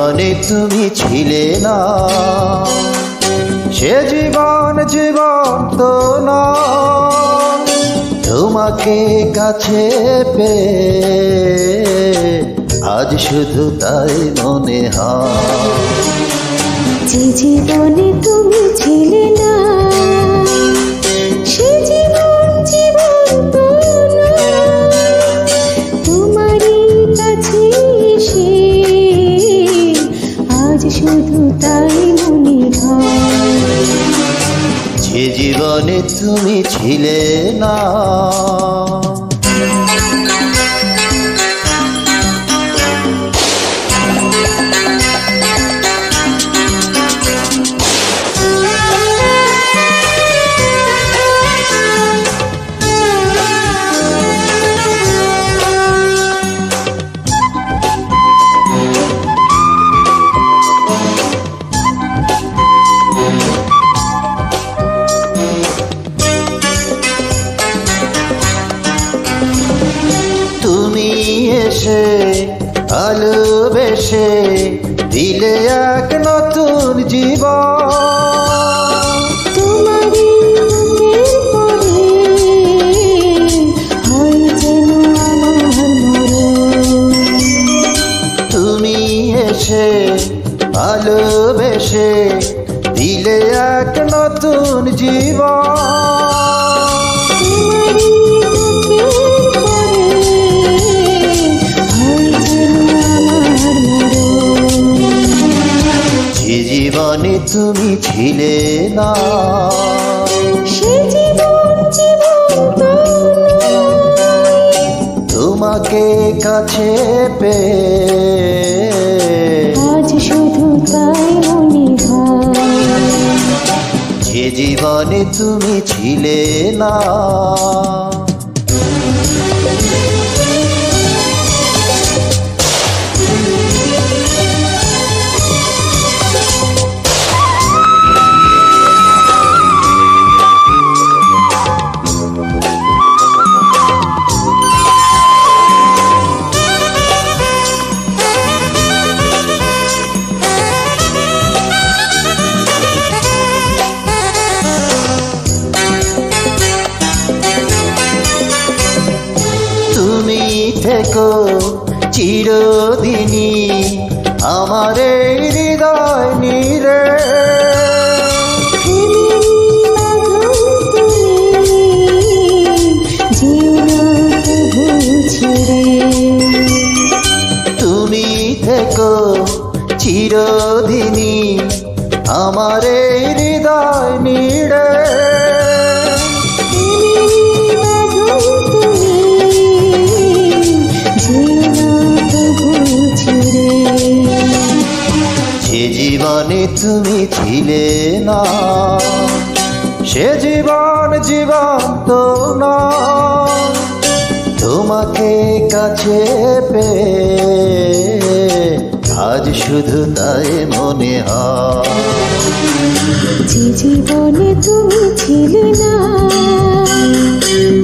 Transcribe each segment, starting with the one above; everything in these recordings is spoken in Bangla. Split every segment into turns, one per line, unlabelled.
জীবনে তুমি ছিলে না, সে জীবন জীবন তো না। তোমাকে কাছে পেয়ে আজ শুধু তাই মনে হয়।
যে জীবনে তুমি ছিলে না, সে জীবন জীবন তো না। তোমারই কাছে এসে আজ শুধু তাই মনে হয়।
যে জীবনে তুমি ছিলে না। তুমি এসে ভালোবেসে দিলে এক নতুন জীবন।
তোমারই মুখের পরে হয় যেন আমার মরণ।
তুমি এসে ভালোবেসে দিলে এক নতুন জীবন।
তোমারই মুখের পরে হয় যেন আমার মরণ।
যে জীবনে তুমি ছিলে না,
সে জীবন জীবন তো নয়।
তোমাকে কাছে পেয়ে
আজ শুধু তাই মনে হয়।
যে জীবনে তুমি ছিলে না। তুমি থেকো চিরদিনই আমার এই হৃদয় নীড়ে। তুমি থেকো চিরদিনই আমার এই হৃদয় নীড়ে। যে জীবনে তুমি ছিলে না, সে জীবন জীবন তো না। তোমাকে কাছে পেয়ে আজ শুধু তাই মনে হয়।
যে জীবনে তুমি ছিলে না,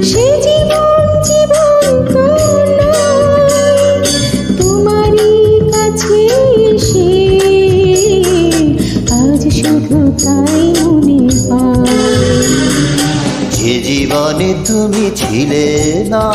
সে জীবন জীবন তো নয়। তোমারই কাছে এসে আজ শুধু তাই মনে হয়।
যে জীবনে তুমি ছিলে না।